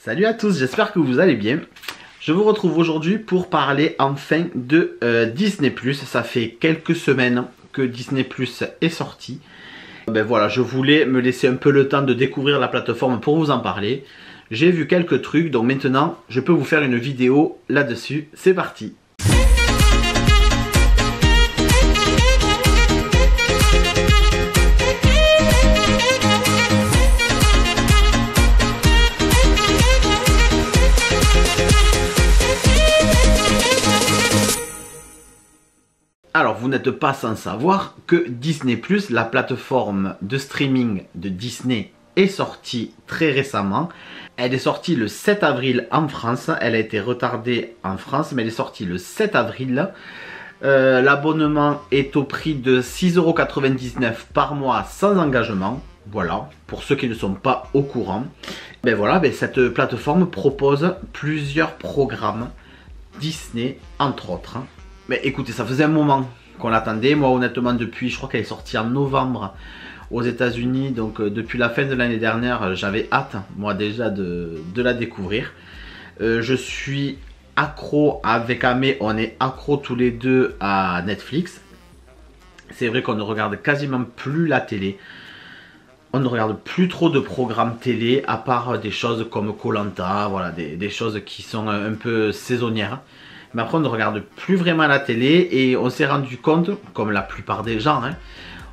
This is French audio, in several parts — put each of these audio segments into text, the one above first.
Salut à tous, j'espère que vous allez bien. Je vous retrouve aujourd'hui pour parler enfin de Disney+. Ça fait quelques semaines que Disney+ est sorti. Ben voilà, je voulais me laisser un peu le temps de découvrir la plateforme pour vous en parler. J'ai vu quelques trucs, donc maintenant je peux vous faire une vidéo là-dessus. C'est parti! Alors, vous n'êtes pas sans savoir que Disney+, la plateforme de streaming de Disney, est sortie très récemment. Elle est sortie le 7 avril en France. Elle a été retardée en France, mais elle est sortie le 7 avril. L'abonnement est au prix de 6,99 € par mois sans engagement. Voilà, pour ceux qui ne sont pas au courant. Ben voilà, cette plateforme propose plusieurs programmes Disney, entre autres. Mais écoutez, ça faisait un moment qu'on l'attendait. Moi, honnêtement, depuis, je crois qu'elle est sortie en novembre aux États-Unis. Donc, depuis la fin de l'année dernière, j'avais hâte, moi, déjà de la découvrir. Je suis accro avec Amé. On est accro tous les deux à Netflix. C'est vrai qu'on ne regarde quasiment plus la télé. On ne regarde plus trop de programmes télé, à part des choses comme Koh-Lanta, voilà, des choses qui sont un peu saisonnières. Mais après on ne regarde plus vraiment la télé et on s'est rendu compte, comme la plupart des gens,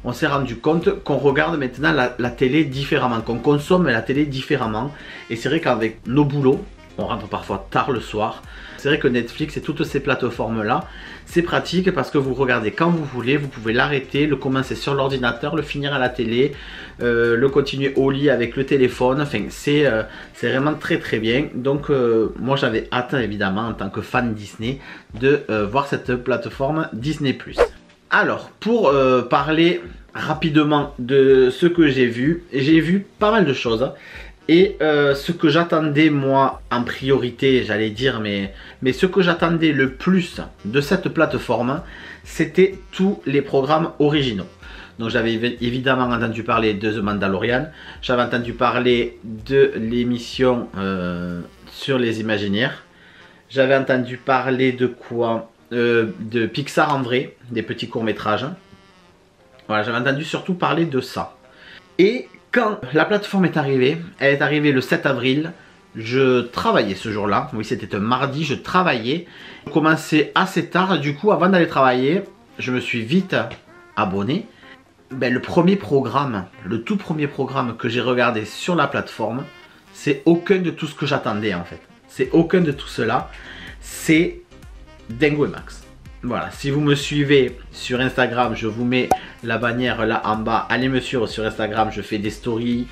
on s'est rendu compte qu'on regarde maintenant la télé différemment, qu'on consomme la télé différemment. Et c'est vrai qu'avec nos boulots, on rentre parfois tard le soir. C'est vrai que Netflix et toutes ces plateformes là, c'est pratique parce que vous regardez quand vous voulez, vous pouvez l'arrêter, le commencer sur l'ordinateur, le finir à la télé, le continuer au lit avec le téléphone. Enfin, c'est vraiment très très bien. Donc moi j'avais hâte évidemment en tant que fan Disney de voir cette plateforme Disney+. Alors pour parler rapidement de ce que j'ai vu pas mal de choses. Et ce que j'attendais moi en priorité, j'allais dire, mais ce que j'attendais le plus de cette plateforme, c'était tous les programmes originaux. Donc j'avais évidemment entendu parler de The Mandalorian, j'avais entendu parler de l'émission sur les Imaginaires, j'avais entendu parler de quoi, de Pixar en vrai, des petits courts-métrages. Voilà, j'avais entendu surtout parler de ça. Et quand la plateforme est arrivée, elle est arrivée le 7 avril, je travaillais ce jour-là, oui c'était un mardi, je travaillais, je commençais assez tard, du coup avant d'aller travailler, je me suis vite abonné. Le premier programme, le tout premier programme que j'ai regardé sur la plateforme, c'est aucun de tout ce que j'attendais en fait. C'est aucun de tout cela, c'est Dingo et Max. Voilà, si vous me suivez sur Instagram, je vous mets la bannière là en bas. Allez me suivre sur Instagram, je fais des stories.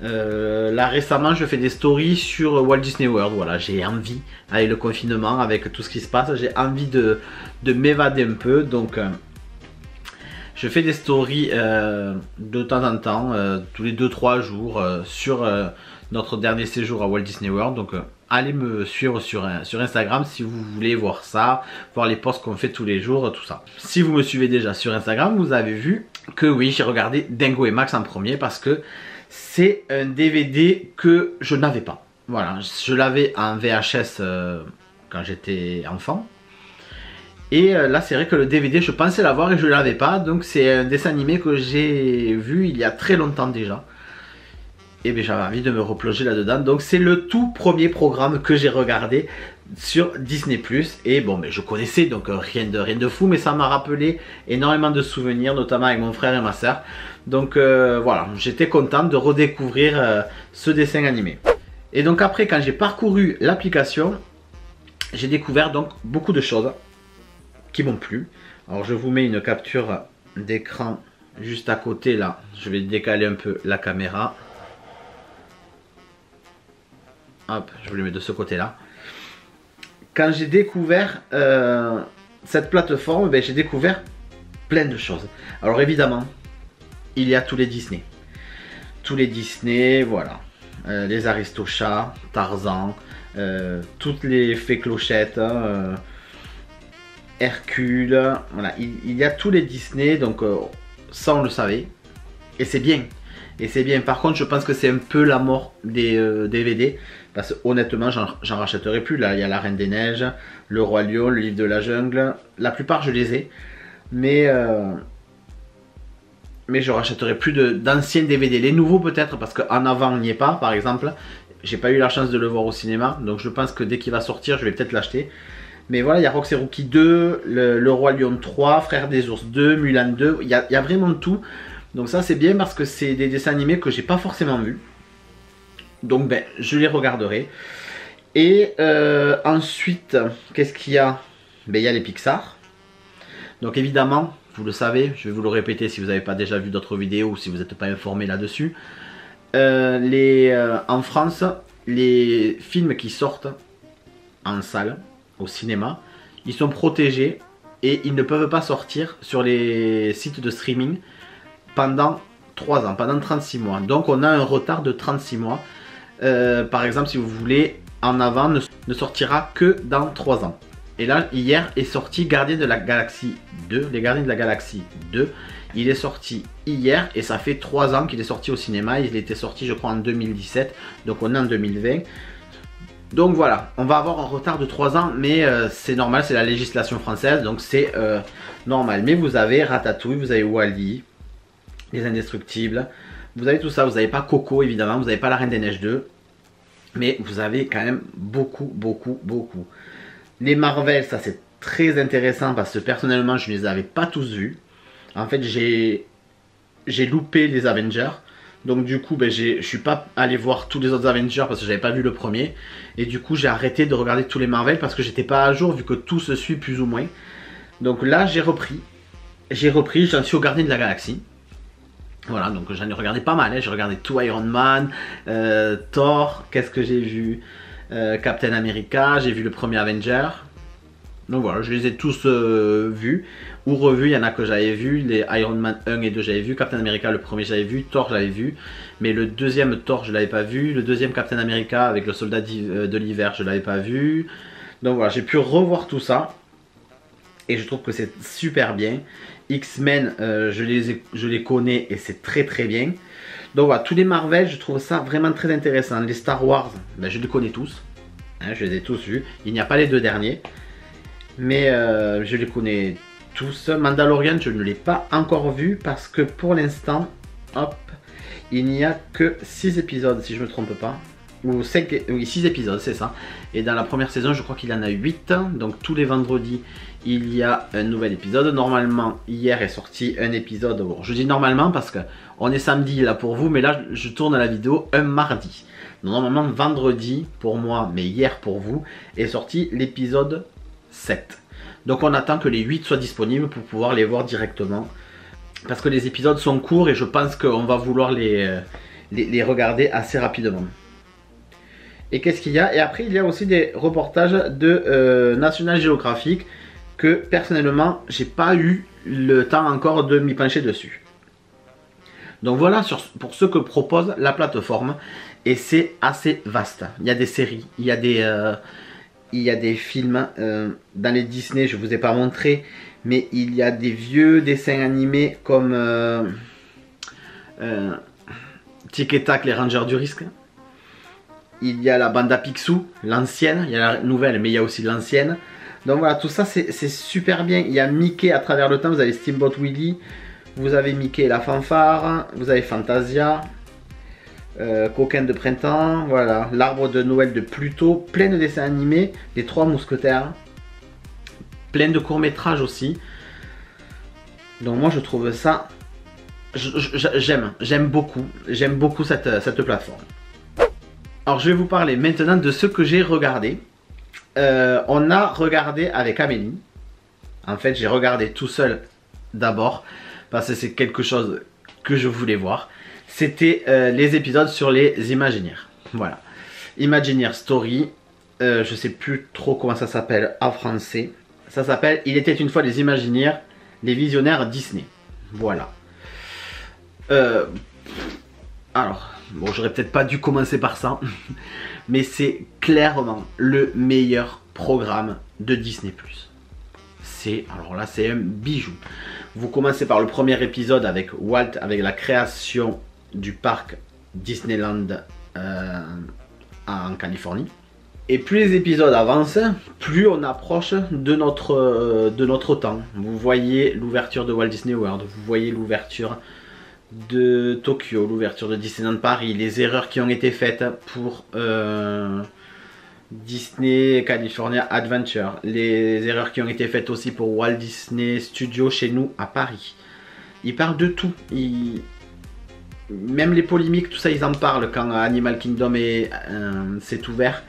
Là récemment, je fais des stories sur Walt Disney World. Voilà, j'ai envie, avec le confinement, avec tout ce qui se passe, j'ai envie de m'évader un peu. Donc, je fais des stories de temps en temps, tous les 2-3 jours, sur notre dernier séjour à Walt Disney World. Donc, allez me suivre sur Instagram si vous voulez voir ça, voir les posts qu'on fait tous les jours, tout ça. Si vous me suivez déjà sur Instagram, vous avez vu que oui, j'ai regardé Dingo et Max en premier parce que c'est un DVD que je n'avais pas. Voilà, je l'avais en VHS quand j'étais enfant. Et là, c'est vrai que le DVD, je pensais l'avoir et je ne l'avais pas. Donc, c'est un dessin animé que j'ai vu il y a très longtemps déjà. Et bien j'avais envie de me replonger là-dedans. Donc c'est le tout premier programme que j'ai regardé sur Disney+. Et bon, je connaissais, donc rien de fou, mais ça m'a rappelé énormément de souvenirs, notamment avec mon frère et ma soeur. Donc voilà, j'étais content de redécouvrir ce dessin animé. Et donc après, quand j'ai parcouru l'application, j'ai découvert donc beaucoup de choses qui m'ont plu. Alors je vous mets une capture d'écran juste à côté là. Je vais décaler un peu la caméra. Hop, je vous le mets de ce côté-là. Quand j'ai découvert cette plateforme, j'ai découvert plein de choses. Alors évidemment, il y a tous les Disney. Tous les Disney, voilà. Les Aristochats, Tarzan, toutes les Fées Clochettes, Hercule. Voilà, il y a tous les Disney, donc ça on le savait. Et c'est bien. Et c'est bien. Par contre, je pense que c'est un peu la mort des DVD. Parce que honnêtement, j'en rachèterai plus. Là, il y a La Reine des Neiges, Le Roi Lion, Le Livre de la Jungle. La plupart, je les ai. Mais je rachèterai plus d'anciens DVD. Les nouveaux peut-être, parce qu'en avant, on n'y est pas, par exemple. J'ai pas eu la chance de le voir au cinéma. Donc je pense que dès qu'il va sortir, je vais peut-être l'acheter. Mais voilà, il y a Rox et Rookie 2, le Roi Lion 3, Frères des Ours 2, Mulan 2. Il y a vraiment tout. Donc ça, c'est bien parce que c'est des dessins animés que j'ai pas forcément vus. Donc ben, je les regarderai. Et ensuite, qu'est-ce qu'il y a? Ben, il y a les Pixar. Donc évidemment, vous le savez, je vais vous le répéter si vous n'avez pas déjà vu d'autres vidéos ou si vous n'êtes pas informé là-dessus. En France, les films qui sortent en salle, au cinéma, ils sont protégés et ils ne peuvent pas sortir sur les sites de streaming pendant 3 ans, pendant 36 mois. Donc on a un retard de 36 mois. Par exemple, si vous voulez, En Avant ne sortira que dans 3 ans. Et là, hier est sorti Gardiens de la Galaxie 2, Les Gardiens de la Galaxie 2. Il est sorti hier et ça fait 3 ans qu'il est sorti au cinéma. Il était sorti, je crois, en 2017. Donc on est en 2020. Donc voilà, on va avoir un retard de 3 ans, mais c'est normal, c'est la législation française, donc c'est normal. Mais vous avez Ratatouille, vous avez Wall-E, Les Indestructibles, vous avez tout ça, vous n'avez pas Coco évidemment, vous n'avez pas La Reine des Neiges 2, mais vous avez quand même beaucoup. Les Marvel, ça c'est très intéressant parce que personnellement je ne les avais pas tous vus. En fait j'ai loupé les Avengers. Donc du coup, ben, je suis pas allé voir tous les autres Avengers parce que j'avais pas vu le premier. Et du coup, j'ai arrêté de regarder tous les Marvel parce que j'étais pas à jour vu que tout se suit plus ou moins. Donc là, j'ai repris, j'en suis au Gardien de la Galaxie. Voilà, donc j'en ai regardé pas mal. Hein. J'ai regardé tout Iron Man, Thor, qu'est-ce que j'ai vu, Captain America, j'ai vu le premier Avenger. Donc voilà, je les ai tous vus ou revus. Il y en a que j'avais vu, les Iron Man 1 et 2 j'avais vu, Captain America le premier j'avais vu, Thor j'avais vu, mais le deuxième Thor je l'avais pas vu, le deuxième Captain America avec le soldat de l'hiver je l'avais pas vu. Donc voilà, j'ai pu revoir tout ça et je trouve que c'est super bien. X-Men, je les connais et c'est très bien. Donc voilà, tous les Marvel, je trouve ça vraiment très intéressant. Les Star Wars, ben, je les connais tous, hein, je les ai tous vus. Il n'y a pas les 2 derniers. Mais je les connais tous. Mandalorian, je ne l'ai pas encore vu parce que pour l'instant, hop, il n'y a que 6 épisodes si je ne me trompe pas. Ou 5, oui, 6 épisodes, c'est ça. Et dans la première saison, je crois qu'il y en a 8. Donc tous les vendredis, il y a un nouvel épisode. Normalement, hier est sorti un épisode. Bon, je dis normalement parce qu'on est samedi là pour vous, mais là, je tourne la vidéo un mardi. Normalement, vendredi pour moi, mais hier pour vous, est sorti l'épisode 7. Donc on attend que les 8 soient disponibles pour pouvoir les voir directement. Parce que les épisodes sont courts et je pense qu'on va vouloir les regarder assez rapidement. Et qu'est-ce qu'il y a? Et après il y a aussi des reportages de National Geographic que personnellement j'ai pas eu le temps encore de m'y pencher dessus. Donc voilà pour ce que propose la plateforme. Et c'est assez vaste. Il y a des séries, il y a des films, dans les Disney, je ne vous ai pas montré, mais il y a des vieux dessins animés comme Tic et Tac, les Rangers du Risque. Il y a la bande à Picsou, l'ancienne, il y a la nouvelle, mais il y a aussi l'ancienne. Donc voilà, tout ça c'est super bien. Il y a Mickey à travers le temps, vous avez Steamboat Willie, vous avez Mickey et la fanfare, vous avez Fantasia. Coquin de printemps, voilà, l'arbre de Noël de Pluto, plein de dessins animés, les 3 mousquetaires, plein de courts-métrages aussi. Donc moi je trouve ça, j'aime beaucoup cette plateforme. Alors je vais vous parler maintenant de ce que j'ai regardé. On a regardé avec Amélie. En fait j'ai regardé tout seul d'abord parce que c'est quelque chose que je voulais voir. C'était les épisodes sur les Imagineers. Voilà. Imagineer Story. Je sais plus trop comment ça s'appelle en français. Ça s'appelle Il était une fois les Imagineers, les visionnaires Disney. Voilà. Alors, bon, j'aurais peut-être pas dû commencer par ça. Mais c'est clairement le meilleur programme de Disney+. Alors là, c'est un bijou. Vous commencez par le premier épisode avec Walt, avec la création du parc Disneyland en Californie. Et plus les épisodes avancent, plus on approche de notre temps. Vous voyez l'ouverture de Walt Disney World, vous voyez l'ouverture de Tokyo, l'ouverture de Disneyland Paris, les erreurs qui ont été faites pour Disney California Adventure, les erreurs qui ont été faites aussi pour Walt Disney Studios chez nous à Paris. Ils parlent de tout. Même les polémiques, tout ça, ils en parlent quand Animal Kingdom s'est ouvert.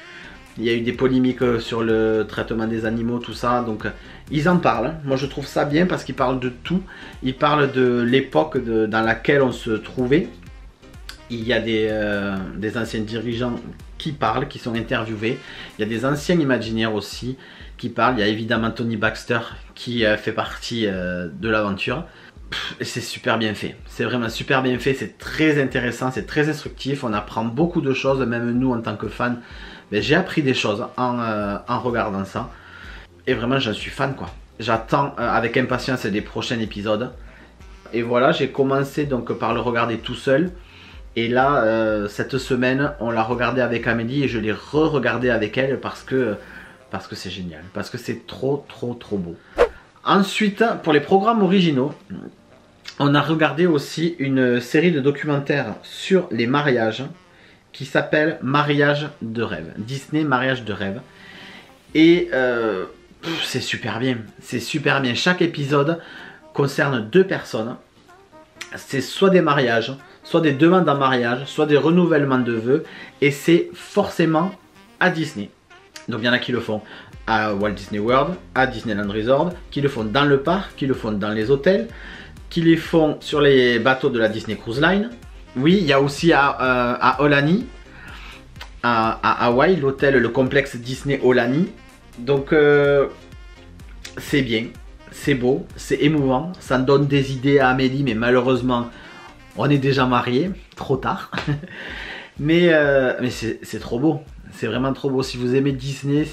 Il y a eu des polémiques sur le traitement des animaux, tout ça. Donc, ils en parlent. Moi, je trouve ça bien parce qu'ils parlent de tout. Ils parlent de l'époque dans laquelle on se trouvait. Il y a des anciens dirigeants qui parlent, qui sont interviewés. Il y a des anciens imaginaires aussi qui parlent. Il y a évidemment Tony Baxter qui fait partie de l'aventure. Et c'est super bien fait, c'est vraiment super bien fait, c'est très intéressant, c'est très instructif, on apprend beaucoup de choses, même nous en tant que fans, j'ai appris des choses en regardant ça. Et vraiment j'en suis fan quoi. J'attends avec impatience les prochains épisodes. Et voilà, j'ai commencé donc par le regarder tout seul. Et là, cette semaine, on l'a regardé avec Amélie et je l'ai re-regardé avec elle parce que c'est génial, parce que c'est trop beau. Ensuite, pour les programmes originaux, on a regardé aussi une série de documentaires sur les mariages qui s'appelle Mariage de rêve, Disney Mariage de rêve. Et c'est super bien, c'est super bien. Chaque épisode concerne 2 personnes. C'est soit des mariages, soit des demandes en mariage, soit des renouvellements de vœux. Et c'est forcément à Disney. Donc il y en a qui le font à Walt Disney World, à Disneyland Resort, qui le font dans le parc, qui le font dans les hôtels, qui les font sur les bateaux de la Disney Cruise Line. Oui, il y a aussi à Aulani, à Hawaï, l'hôtel, le complexe Disney Aulani. Donc c'est bien, c'est beau, c'est émouvant, ça donne des idées à Amélie, mais malheureusement on est déjà mariés, trop tard. mais c'est trop beau. C'est vraiment trop beau. Si vous aimez Disney,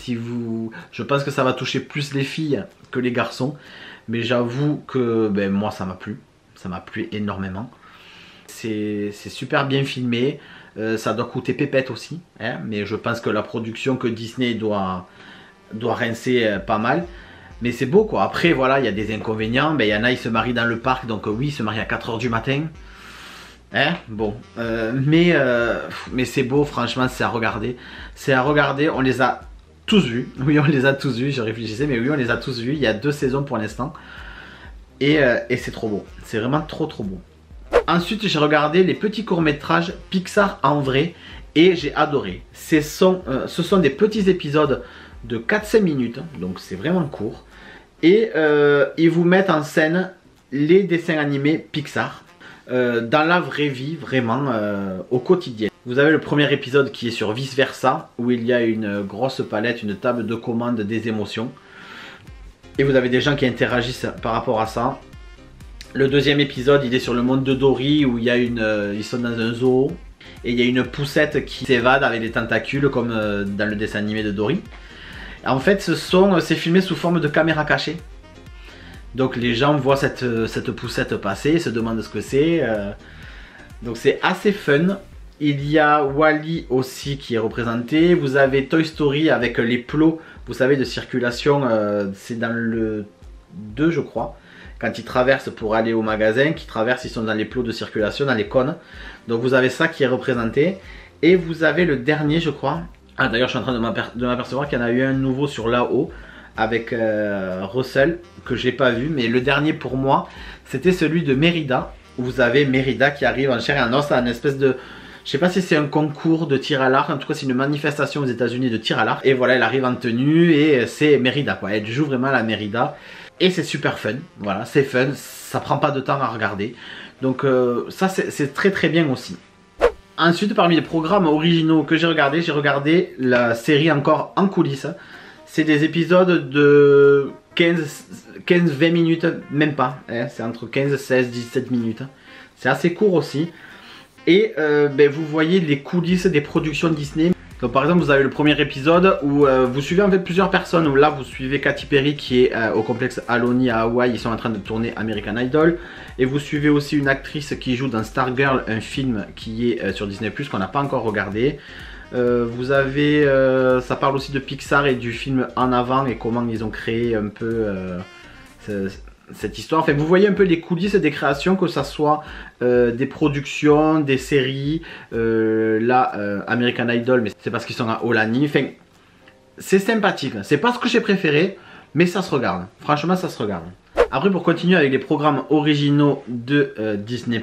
je pense que ça va toucher plus les filles que les garçons. Mais j'avoue que moi ça m'a plu. Ça m'a plu énormément. C'est super bien filmé. Ça doit coûter pépette aussi. Hein, mais je pense que la production que Disney doit rincer pas mal. Mais c'est beau quoi. Après voilà, il y a des inconvénients. Il y en a, ils se marient dans le parc. Donc oui, ils se marient à 4 h du matin. Hein, bon, mais c'est beau, franchement, c'est à regarder. C'est à regarder, on les a tous vus. Oui, on les a tous vus, je réfléchissais, mais oui, on les a tous vus. Il y a 2 saisons pour l'instant. Et c'est trop beau, c'est vraiment trop beau. Ensuite, j'ai regardé les petits courts-métrages Pixar en vrai et j'ai adoré. Ce sont des petits épisodes de 4-5 minutes, donc c'est vraiment court. Et ils vous mettent en scène les dessins animés Pixar. Dans la vraie vie, vraiment au quotidien. Vous avez le premier épisode qui est sur Vice Versa, où il y a une grosse palette, une table de commande des émotions. Et vous avez des gens qui interagissent par rapport à ça. Le deuxième épisode, il est sur le monde de Dory, où ils sont dans un zoo. Et il y a une poussette qui s'évade avec des tentacules, comme dans le dessin animé de Dory. En fait, c'est filmé sous forme de caméra cachée. Donc les gens voient cette poussette passer, se demandent ce que c'est. Donc c'est assez fun. Il y a Wall-E aussi qui est représenté. Vous avez Toy Story avec les plots, vous savez, de circulation. C'est dans le 2 je crois. Quand ils traversent pour aller au magasin, ils sont dans les plots de circulation, dans les cônes. Donc vous avez ça qui est représenté. Et vous avez le dernier je crois. Ah d'ailleurs je suis en train de m'apercevoir qu'il y en a eu un nouveau sur là-haut. Avec Russell que j'ai pas vu, mais le dernier pour moi c'était celui de Mérida, où vous avez Mérida qui arrive en chair et en os à une espèce de, je sais pas si c'est un concours de tir à l'arc, en tout cas c'est une manifestation aux États-Unis de tir à l'arc, et voilà, elle arrive en tenue et c'est Mérida quoi, elle joue vraiment la Mérida et c'est super fun, voilà, c'est fun, ça prend pas de temps à regarder, donc ça c'est très bien aussi. Ensuite, parmi les programmes originaux que j'ai regardé la série encore en coulisses. C'est des épisodes de 15-20 minutes, même pas, hein, c'est entre 15, 16, 17 minutes. C'est assez court aussi. Et vous voyez les coulisses des productions Disney. Donc par exemple vous avez le premier épisode où vous suivez en fait plusieurs personnes, où là vous suivez Katy Perry qui est au complexe Aloni à Hawaï, ils sont en train de tourner American Idol. Et vous suivez aussi une actrice qui joue dans Stargirl, un film qui est sur Disney+, qu'on n'a pas encore regardé. Vous avez, ça parle aussi de Pixar et du film En Avant et comment ils ont créé un peu cette histoire. Enfin, vous voyez un peu les coulisses des créations, que ça soit des productions, des séries. Là, American Idol, mais c'est parce qu'ils sont à Aulani. Enfin, c'est sympathique. C'est pas ce que j'ai préféré, mais ça se regarde. Franchement, ça se regarde. Après, pour continuer avec les programmes originaux de Disney+,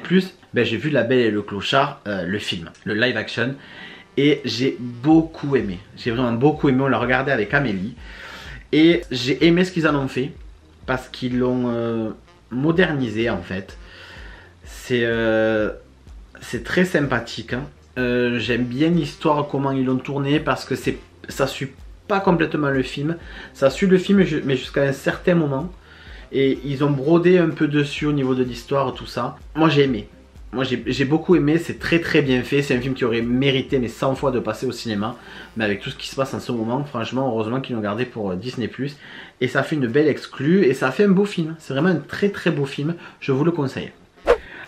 ben, j'ai vu La Belle et le Clochard, le film, le live action. Et j'ai beaucoup aimé. J'ai vraiment beaucoup aimé. On l'a regardé avec Amélie. Et j'ai aimé ce qu'ils en ont fait. Parce qu'ils l'ont modernisé en fait. C'est très sympathique. Hein. J'aime bien l'histoire, comment ils l'ont tourné. Parce que ça suit pas complètement le film. Ça suit le film mais jusqu'à un certain moment. Et ils ont brodé un peu dessus au niveau de l'histoire, tout ça. Moi j'ai aimé. Moi j'ai beaucoup aimé, c'est très bien fait, c'est un film qui aurait mérité mais 100 fois de passer au cinéma. Mais avec tout ce qui se passe en ce moment, franchement heureusement qu'ils l'ont gardé pour Disney+. Et ça fait une belle exclue et ça fait un beau film, c'est vraiment un très beau film, je vous le conseille.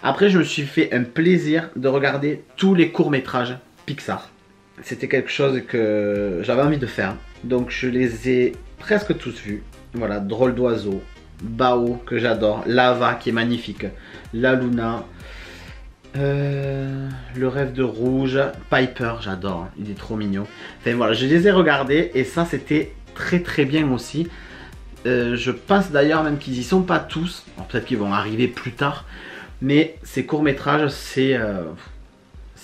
Après je me suis fait un plaisir de regarder tous les courts-métrages Pixar. C'était quelque chose que j'avais envie de faire, donc je les ai presque tous vus. Voilà, Drôle d'oiseau, Bao que j'adore, Lava qui est magnifique, La Luna... Le rêve de rouge, Piper, j'adore, il est trop mignon. Enfin voilà, je les ai regardés et ça c'était très bien aussi. Je pense d'ailleurs même qu'ils y sont pas tous. Peut-être qu'ils vont arriver plus tard. Mais ces courts-métrages, c'est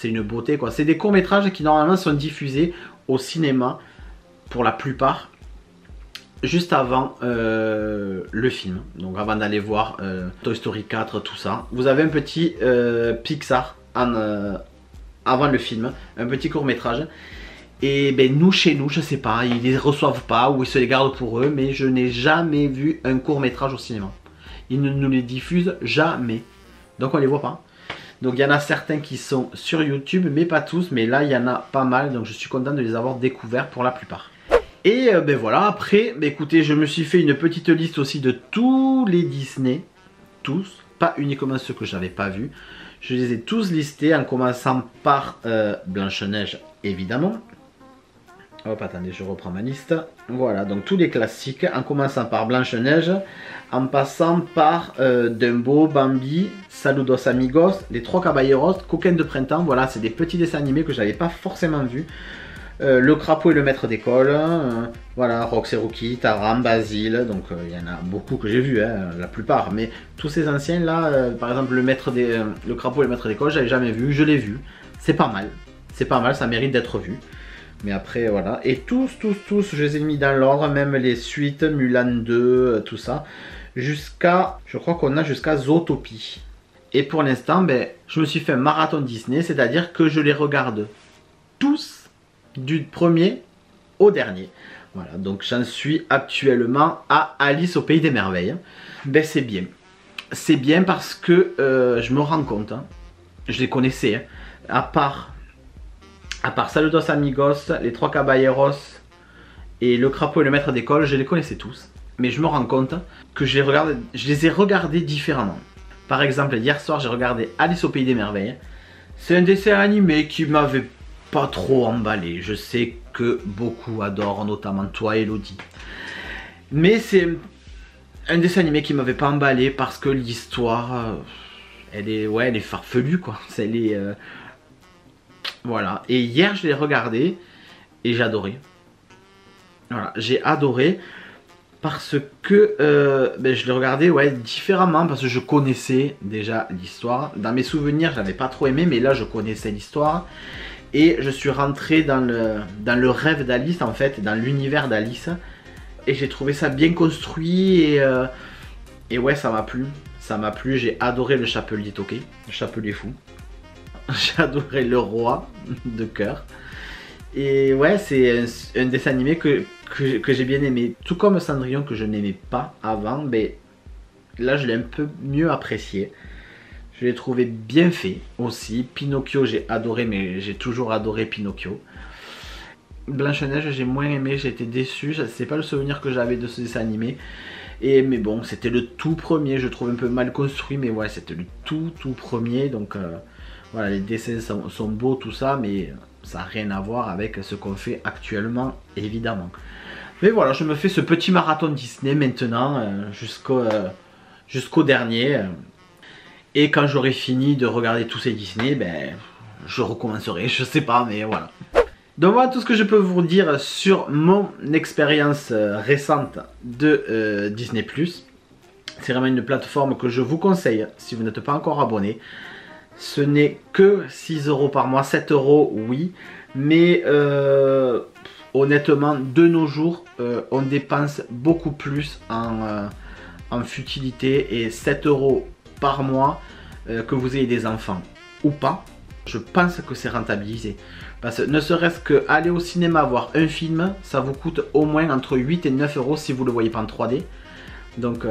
une beauté quoi. C'est des courts-métrages qui normalement sont diffusés au cinéma pour la plupart. Juste avant le film, donc avant d'aller voir Toy Story 4, tout ça, vous avez un petit Pixar avant le film, un petit court métrage. Et ben nous chez nous, je sais pas, ils les reçoivent pas ou ils se les gardent pour eux, mais je n'ai jamais vu un court métrage au cinéma. Ils ne nous les diffusent jamais, donc on les voit pas. Donc il y en a certains qui sont sur YouTube, mais pas tous, mais là il y en a pas mal, donc je suis content de les avoir découverts pour la plupart. Et ben voilà, après, ben écoutez, je me suis fait une petite liste aussi de tous les Disney, tous, pas uniquement ceux que je n'avais pas vus. Je les ai tous listés en commençant par Blanche-Neige, évidemment. Hop, attendez, je reprends ma liste. Voilà, donc tous les classiques, en commençant par Blanche-Neige, en passant par Dumbo, Bambi, Saludos Amigos, Les Trois Caballeros, Coquin de Printemps. Voilà, c'est des petits dessins animés que je n'avais pas forcément vus. Le Crapaud et le Maître d'école, voilà, Rox et Rookie, Taram, Basile, donc il y en a beaucoup que j'ai vu, hein, la plupart, mais tous ces anciens là, par exemple le Crapaud et le Maître d'école, j'avais jamais vu, je l'ai vu, c'est pas mal, ça mérite d'être vu, mais après voilà, et tous, je les ai mis dans l'ordre, même les suites, Mulan 2, tout ça, jusqu'à, je crois qu'on a jusqu'à Zootopie, et pour l'instant, ben, je me suis fait un marathon Disney, c'est-à-dire que je les regarde tous, du premier au dernier. Voilà, donc j'en suis actuellement à Alice au Pays des Merveilles. Ben c'est bien. C'est bien parce que je me rends compte, hein, je les connaissais, hein, à part Saludos Amigos, Les Trois Caballeros et Le Crapaud et le Maître d'école, je les connaissais tous. Mais je me rends compte que je les ai regardés différemment. Par exemple, hier soir, j'ai regardé Alice au Pays des Merveilles. C'est un dessin animé qui m'avait pas trop emballé. Je sais que beaucoup adorent, notamment toi Elodie. Mais c'est un dessin animé qui m'avait pas emballé parce que l'histoire, elle est farfelue quoi. Voilà. Et hier je l'ai regardé et j'ai adoré. Voilà, j'ai adoré parce que je l'ai regardé différemment parce que je connaissais déjà l'histoire. Dans mes souvenirs, j'avais pas trop aimé, mais là je connaissais l'histoire. Et je suis rentré dans le rêve d'Alice en fait, dans l'univers d'Alice. Et j'ai trouvé ça bien construit et ouais ça m'a plu. Ça m'a plu, j'ai adoré le chapelier toqué, le chapelier fou. J'ai adoré le roi de cœur. Et ouais c'est un dessin animé que j'ai bien aimé. Tout comme Cendrillon que je n'aimais pas avant, mais là je l'ai un peu mieux apprécié. Je l'ai trouvé bien fait aussi. Pinocchio j'ai adoré, mais j'ai toujours adoré Pinocchio. Blanche-Neige, j'ai moins aimé, j'ai été déçu. C'est pas le souvenir que j'avais de ce dessin animé. Mais bon, c'était le tout premier, je trouve un peu mal construit, mais ouais, c'était le tout premier. Donc voilà, les dessins sont beaux, tout ça, mais ça n'a rien à voir avec ce qu'on fait actuellement, évidemment. Mais voilà, je me fais ce petit marathon Disney maintenant, jusqu'au dernier. Et quand j'aurai fini de regarder tous ces Disney, ben, je recommencerai, je sais pas, mais voilà. Donc voilà tout ce que je peux vous dire sur mon expérience récente de Disney+. C'est vraiment une plateforme que je vous conseille si vous n'êtes pas encore abonné. Ce n'est que 6 € par mois, 7 € oui, mais honnêtement de nos jours on dépense beaucoup plus en futilité, et 7 € par mois, que vous ayez des enfants ou pas, je pense que c'est rentabilisé. Parce que ne serait-ce que aller au cinéma voir un film, ça vous coûte au moins entre 8 et 9 € si vous le voyez pas en 3D. Donc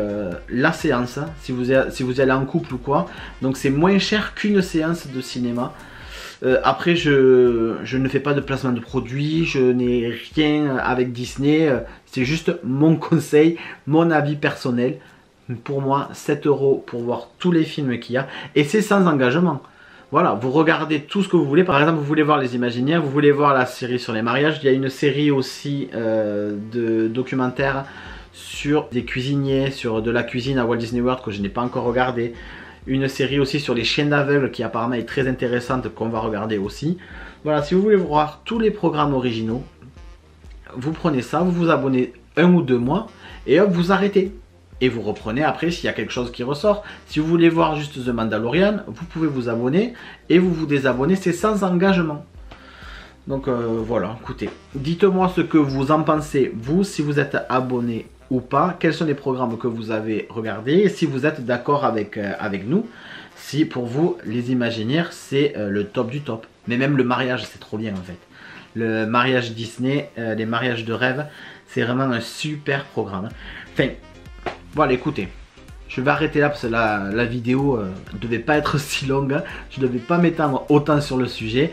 la séance, si vous y allez en couple ou quoi, donc c'est moins cher qu'une séance de cinéma. Après je ne fais pas de placement de produits, je n'ai rien avec Disney, c'est juste mon conseil, mon avis personnel. Pour moi, 7 € pour voir tous les films qu'il y a, et c'est sans engagement. Voilà, vous regardez tout ce que vous voulez. Par exemple, vous voulez voir Les Imaginaires, vous voulez voir la série sur les mariages. Il y a une série aussi de documentaires sur des cuisiniers, sur de la cuisine à Walt Disney World que je n'ai pas encore regardé. Une série aussi sur les chiens d'aveugles qui apparemment est très intéressante, qu'on va regarder aussi. Voilà, si vous voulez voir tous les programmes originaux, vous prenez ça, vous vous abonnez 1 ou 2 mois et hop, vous arrêtez. Et vous reprenez après s'il y a quelque chose qui ressort. Si vous voulez voir juste The Mandalorian, vous pouvez vous abonner et vous vous désabonnez, c'est sans engagement. Donc voilà, écoutez, dites-moi ce que vous en pensez, vous, si vous êtes abonné ou pas, quels sont les programmes que vous avez regardés, et si vous êtes d'accord avec nous, si pour vous, Les Imaginaires, c'est le top du top. Mais même le mariage, c'est trop bien en fait. Le mariage Disney, les mariages de rêve, c'est vraiment un super programme. Enfin, voilà, écoutez, je vais arrêter là parce que la vidéo ne devait pas être si longue, hein. Je ne devais pas m'étendre autant sur le sujet,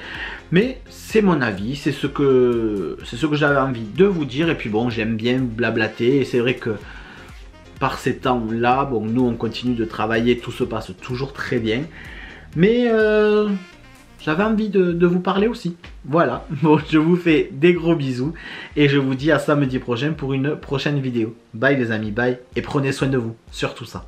mais c'est mon avis, c'est ce que j'avais envie de vous dire. Et puis bon, j'aime bien blablater, et c'est vrai que par ces temps-là, bon, nous on continue de travailler, tout se passe toujours très bien, mais j'avais envie de vous parler aussi. Voilà, bon, je vous fais des gros bisous et je vous dis à samedi prochain pour une prochaine vidéo. Bye les amis, bye, et prenez soin de vous, surtout ça.